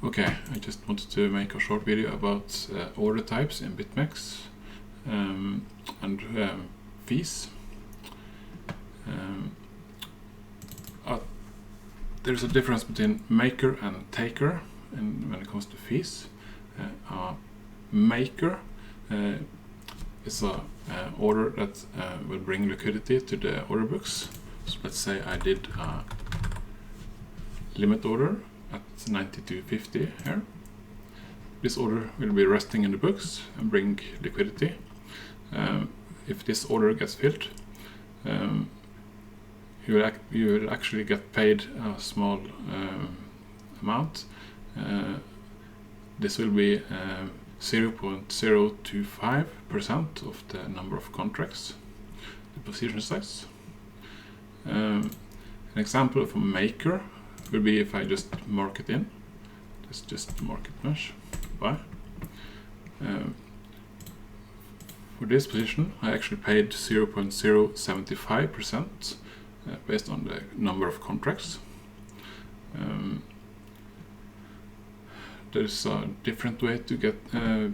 Okay, I just wanted to make a short video about order types in Bitmex and fees. There's a difference between maker and taker when it comes to fees. Maker is a order that will bring liquidity to the order books. So let's say I did a limit order at 92.50 here. This order will be resting in the books and bring liquidity. If this order gets filled, you will actually get paid a small amount. This will be 0.025% of the number of contracts, the position size. An example of a maker will be if I just mark it in. Let's just market mesh buy. For this position, I actually paid 0.075% based on the number of contracts. There's a different way to get to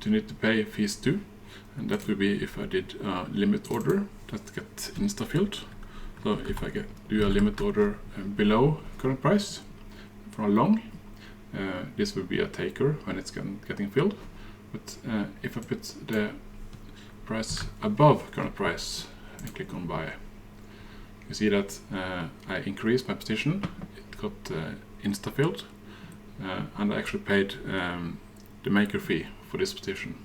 need to pay fees too, and that will be if I did a limit order that gets insta-filled. So if I do a limit order below current price for a long, this will be a taker when it's getting filled. But if I put the price above current price and click on buy, you see that I increased my position. It got insta-filled, and I actually paid the maker fee for this position.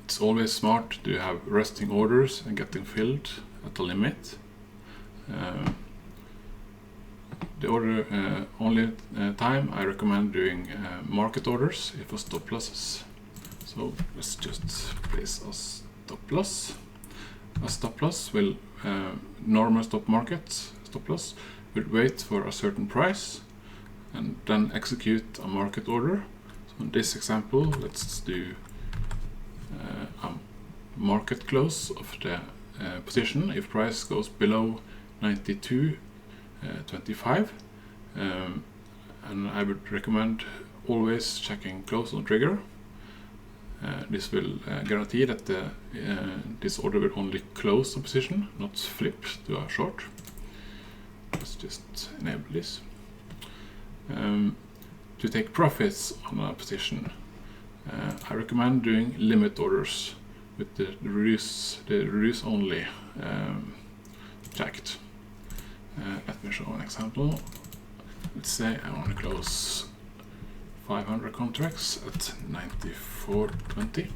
It's always smart to have resting orders and getting filled at the limit. The only time I recommend doing market orders is for stop losses. So let's just place a stop loss. A stop loss will normal stop loss will wait for a certain price and then execute a market order. So in this example, let's do a market close of the position if price goes below 92.25, and I would recommend always checking close on trigger. This will guarantee that this order will only close the position, not flip to a short. Let's just enable this. To take profits on a position, I recommend doing limit orders with the reduce only checked. Let me show an example. Let's say I want to close 500 contracts at 94.20.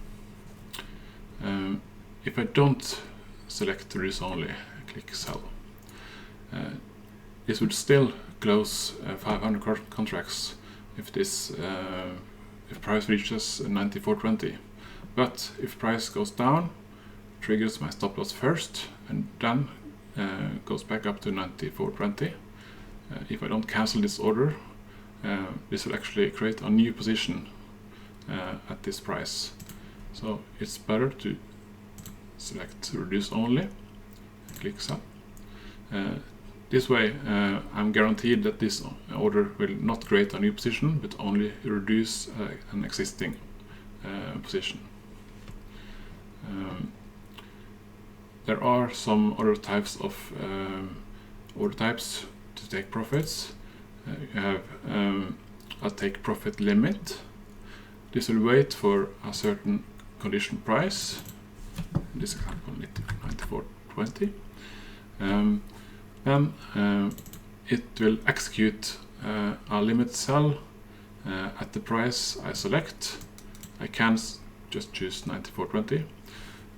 If I don't select reduce only, I click sell. This would still close 500 contracts if this if price reaches 94.20. But if price goes down, triggers my stop loss first and then goes back up to 94.20. If I don't cancel this order, this will actually create a new position at this price. So it's better to select reduce only, click sell. This way I'm guaranteed that this order will not create a new position but only reduce an existing position. There are some other types of order types to take profits. You have a take profit limit. This will wait for a certain condition price. In this example, 94.20. Then it will execute a limit sell at the price I select. I can just choose 94.20.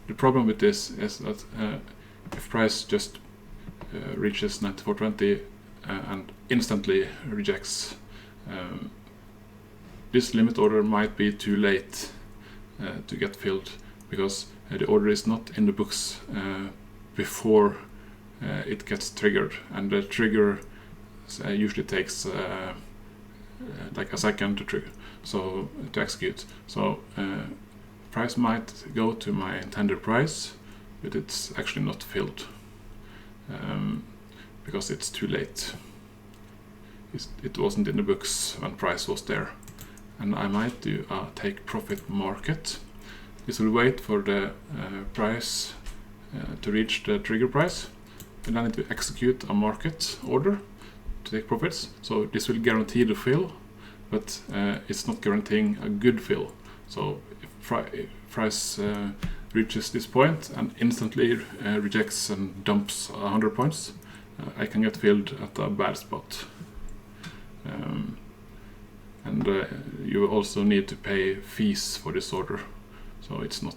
The problem with this is that if price just reaches 94.20 and instantly rejects, this limit order might be too late to get filled because the order is not in the books before it gets triggered, and the trigger usually takes like a second to trigger, so to execute. So price might go to my intended price, but it's actually not filled because it's too late. It wasn't in the books when price was there. And I might do a take profit market. This will wait for the price to reach the trigger price, and then it will execute a market order to take profits. So this will guarantee the fill, but it's not guaranteeing a good fill. So if price reaches this point and instantly rejects and dumps 100 points, I can get filled at a bad spot. And you also need to pay fees for this order, so it's not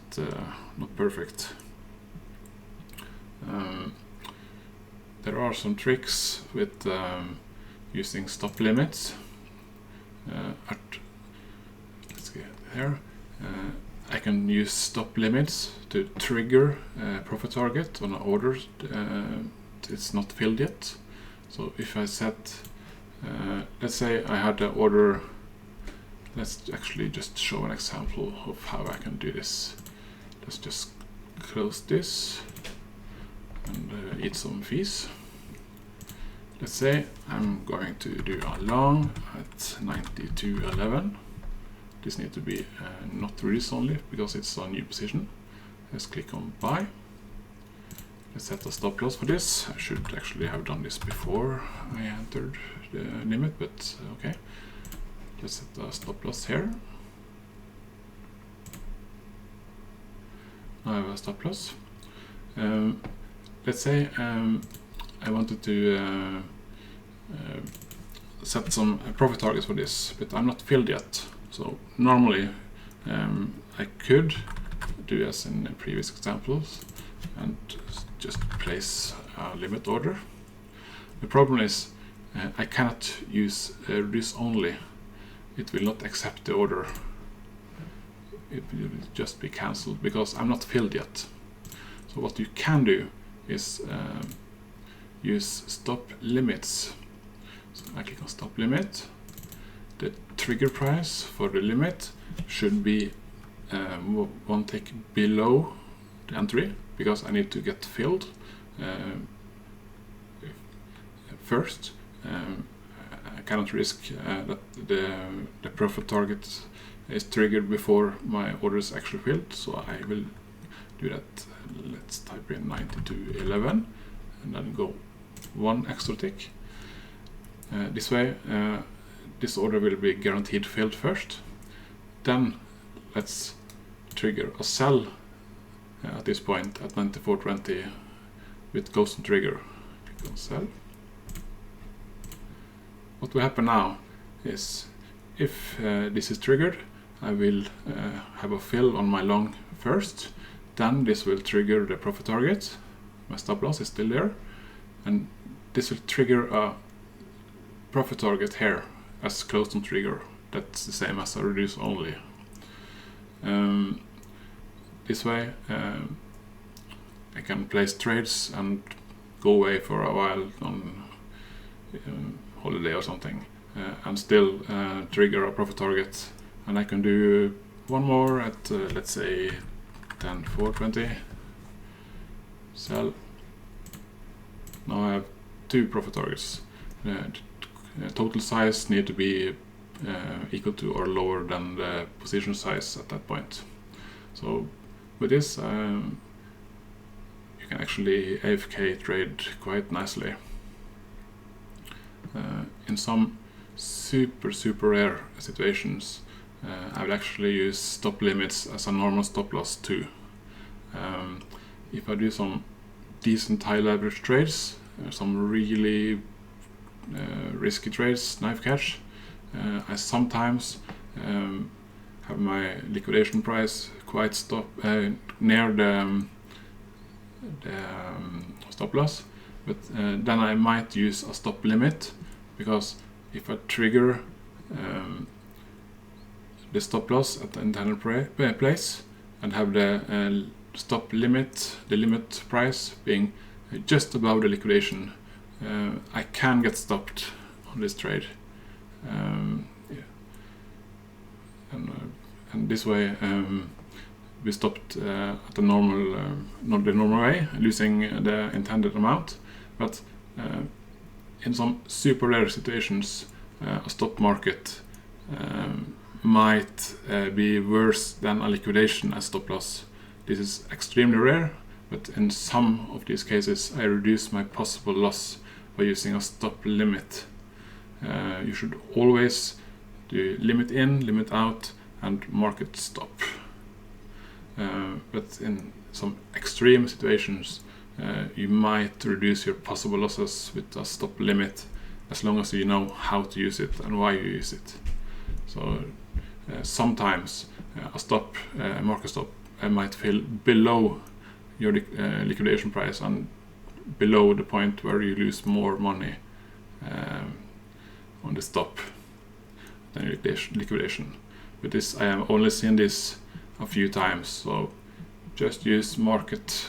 perfect. There are some tricks with using stop limits. Let's get here. I can use stop limits to trigger profit target on an order it's not filled yet. So if I set, let's say I had the order, let's actually just show an example of how I can do this. Let's just close this and eat some fees. Let's say I'm going to do a long at 92.11. This needs to be not release only because it's a new position. Let's click on buy. Let's set a stop loss for this. I should actually have done this before I entered the limit, but okay. Let's set a stop loss here. Now I have a stop loss. Let's say I wanted to set some profit targets for this, but I'm not filled yet. So normally I could do as in the previous examples and just place a limit order. The problem is I cannot use reduce only. It will not accept the order. It will just be cancelled because I'm not filled yet. So what you can do is use stop limits. So I click on stop limit. The trigger price for the limit should be one tick below the entry because I need to get filled first. I cannot risk that the profit target is triggered before my order is actually filled, so I will do that. Let's type in 92.11 and then go one extra tick. This way this order will be guaranteed filled first. Then let's trigger a sell at this point at 94.20 with ghost and trigger. Click on sell. What will happen now is if this is triggered, I will have a fill on my long first. Then this will trigger the profit target. My stop loss is still there, and this will trigger a profit target here as close on trigger. That's the same as a reduce only. This way I can place trades and go away for a while on holiday or something and still trigger a profit target, and I can do one more at let's say 10.420, sell. Now I have two profit targets. Total size need to be equal to or lower than the position size at that point. So with this you can actually AFK trade quite nicely. In some super rare situations I will actually use stop limits as a normal stop loss too. If I do some decent high leverage trades, some really risky trades, knife catch, I sometimes have my liquidation price quite near the stop loss, but then I might use a stop limit, because if I trigger the stop loss at the intended place and have the stop limit, the limit price being just above the liquidation, I can get stopped on this trade. Yeah. And this way we stopped at the normal, not the normal way, losing the intended amount. But in some super rare situations, a stop market might be worse than a liquidation as stop loss. This is extremely rare, but in some of these cases I reduce my possible loss by using a stop limit. You should always do limit in, limit out, and market stop. But in some extreme situations, you might reduce your possible losses with a stop limit, as long as you know how to use it and why you use it. So sometimes a market stop might feel below your liquidation price and below the point where you lose more money on the stop than liquidation. But this, I have only seen this a few times, so just use market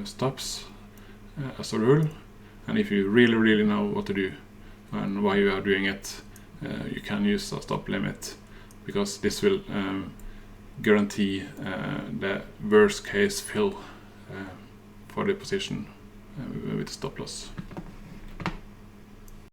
stops as a rule, and if you really know what to do and why you are doing it, you can use a stop limit, because this will guarantee the worst case fill for the position with the stop loss.